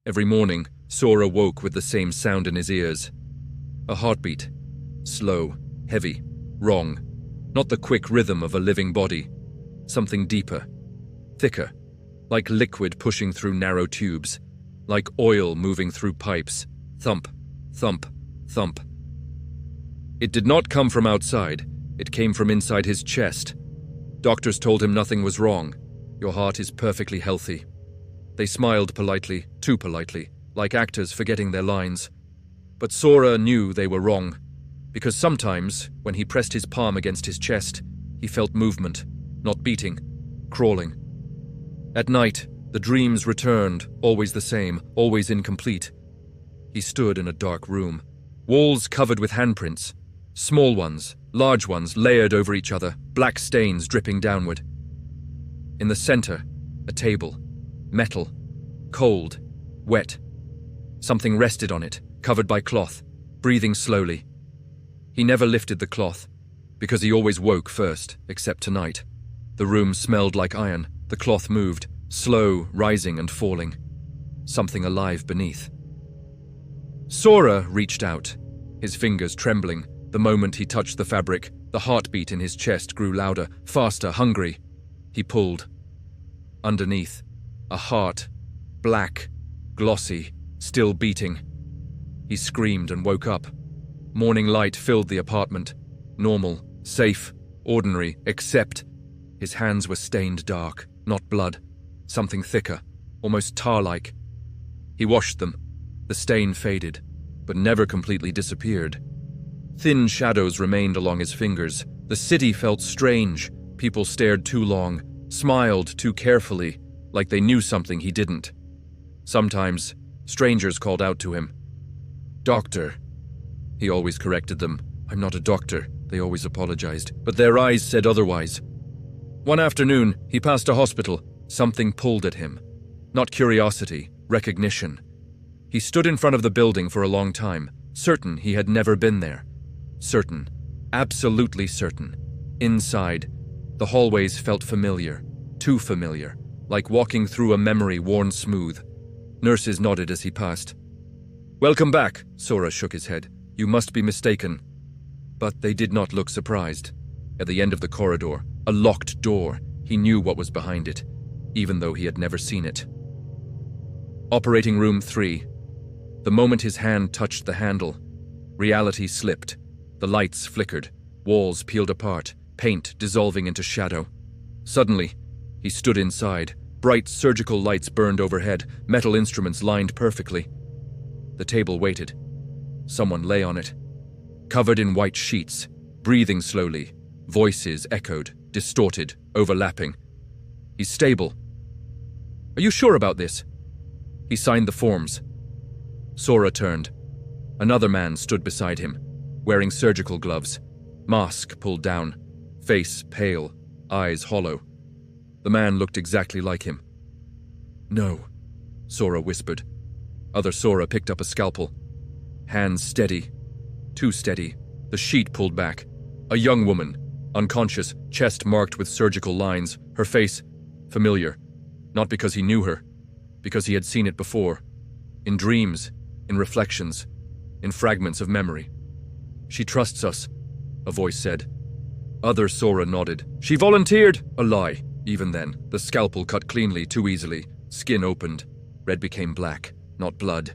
Every morning, Sora woke with the same sound in his ears. A heartbeat. Slow, heavy, wrong. Not the quick rhythm of a living body. Something deeper, thicker, like liquid pushing through narrow tubes, like oil moving through pipes. Thump, thump, thump. It did not come from outside. It came from inside his chest. Doctors told him nothing was wrong. Your heart is perfectly healthy. They smiled politely, too politely, like actors forgetting their lines. But Sora knew they were wrong, because sometimes, when he pressed his palm against his chest, he felt movement, not beating, crawling. At night, the dreams returned, always the same, always incomplete. He stood in a dark room, walls covered with handprints, small ones, large ones layered over each other, black stains dripping downward. In the center, a table, metal, cold, wet. Something rested on it, covered by cloth, breathing slowly. He never lifted the cloth, because he always woke first, except tonight. The room smelled like iron, the cloth moved, slow, rising and falling. Something alive beneath. Sora reached out, his fingers trembling. The moment he touched the fabric, the heartbeat in his chest grew louder, faster, hungry. He pulled. Underneath, a heart, black, glossy, still beating. He screamed and woke up. Morning light filled the apartment. Normal, safe, ordinary, except his hands were stained dark, not blood. Something thicker, almost tar-like. He washed them. The stain faded, but never completely disappeared. Thin shadows remained along his fingers. The city felt strange. People stared too long, smiled too carefully, like they knew something he didn't. Sometimes, strangers called out to him. "Doctor." He always corrected them. "I'm not a doctor," they always apologized, but their eyes said otherwise. One afternoon, he passed a hospital. Something pulled at him. Not curiosity, recognition. He stood in front of the building for a long time, certain he had never been there. Certain, absolutely certain. Inside, the hallways felt familiar, too familiar, like walking through a memory worn smooth. Nurses nodded as he passed. "Welcome back," Sora shook his head. "You must be mistaken." But they did not look surprised. At the end of the corridor, a locked door, he knew what was behind it, even though he had never seen it. Operating Room 3. The moment his hand touched the handle, reality slipped. The lights flickered, walls peeled apart, paint dissolving into shadow. Suddenly, he stood inside. Bright surgical lights burned overhead, metal instruments lined perfectly. The table waited. Someone lay on it, covered in white sheets, breathing slowly. Voices echoed, distorted, overlapping. "He's stable." "Are you sure about this?" He signed the forms. Sora turned. Another man stood beside him, wearing surgical gloves, mask pulled down, face pale, eyes hollow. The man looked exactly like him. "No," Sora whispered. Other Sora picked up a scalpel. Hands steady. Too steady. The sheet pulled back. A young woman, unconscious, chest marked with surgical lines, her face familiar. Not because he knew her, because he had seen it before. In dreams, in reflections, in fragments of memory. "She trusts us," a voice said. Other Sora nodded. "She volunteered!" A lie. Even then, the scalpel cut cleanly, too easily. Skin opened. Red became black, not blood.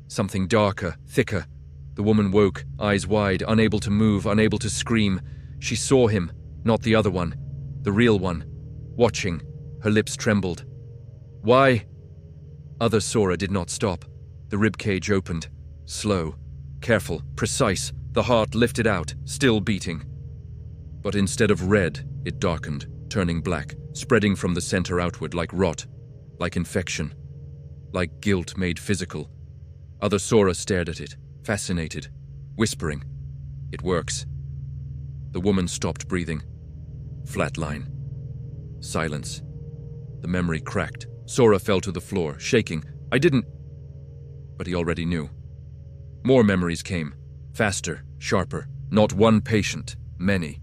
Something darker, thicker. The woman woke, eyes wide, unable to move, unable to scream. She saw him, not the other one, the real one, watching. Her lips trembled. "Why?" Other Sora did not stop. The ribcage opened. Slow, careful, precise. The heart lifted out, still beating. But instead of red, it darkened, turning black, spreading from the center outward like rot, like infection, like guilt made physical. Other Sora stared at it, fascinated, whispering, "It works." The woman stopped breathing. Flatline. Silence. The memory cracked. Sora fell to the floor, shaking. "I didn't..." But he already knew. More memories came. Faster, sharper. Not one patient, many.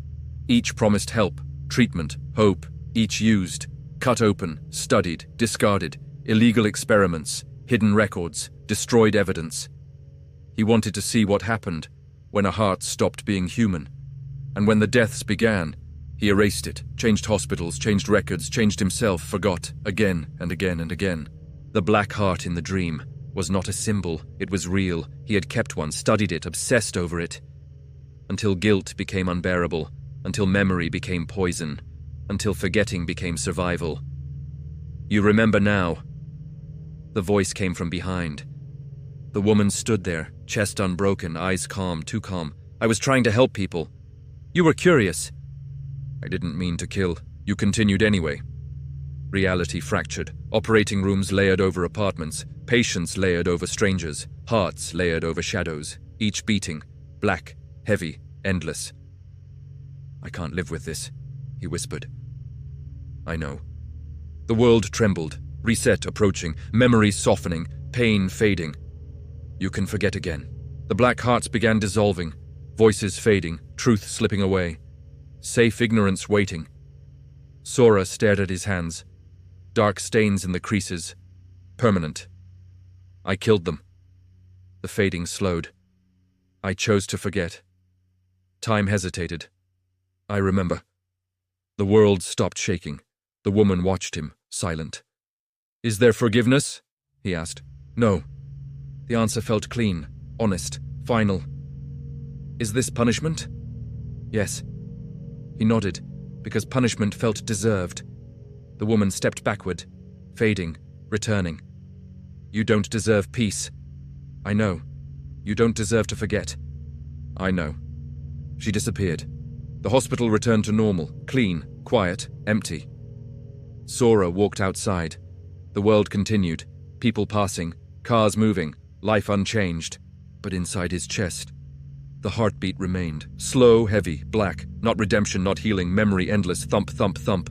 Each promised help, treatment, hope. Each used. Cut open, studied, discarded. Illegal experiments. hidden records, destroyed evidence. He wanted to see what happened when a heart stopped being human. And when the deaths began, he erased it, changed hospitals, changed records, changed himself, forgot, again and again and again. The black heart in the dream was not a symbol, it was real. He had kept one, studied it, obsessed over it. Until guilt became unbearable, until memory became poison, until forgetting became survival. You remember now. The voice came from behind. The woman stood there, chest unbroken, eyes calm, too calm. I was trying to help people. You were curious. I didn't mean to kill. You continued anyway. Reality fractured, operating rooms layered over apartments, patients layered over strangers, hearts layered over shadows, each beating, black, heavy, endless. I can't live with this, he whispered. I know. The world trembled, reset approaching, memories softening, pain fading. You can forget again. The black hearts began dissolving, voices fading, truth slipping away. Safe ignorance waiting. Sora stared at his hands. Dark stains in the creases. Permanent. I killed them. The fading slowed. I chose to forget. Time hesitated. I remember. The world stopped shaking. The woman watched him, silent. Is there forgiveness? He asked. No. The answer felt clean, honest, final. Is this punishment? Yes. He nodded, because punishment felt deserved. The woman stepped backward, fading, returning. You don't deserve peace. I know. You don't deserve to forget. I know. She disappeared. The hospital returned to normal, clean, quiet, empty. Sora walked outside. The world continued, people passing, cars moving, life unchanged. But inside his chest, the heartbeat remained. Slow, heavy, black, not redemption, not healing, memory endless, thump, thump, thump.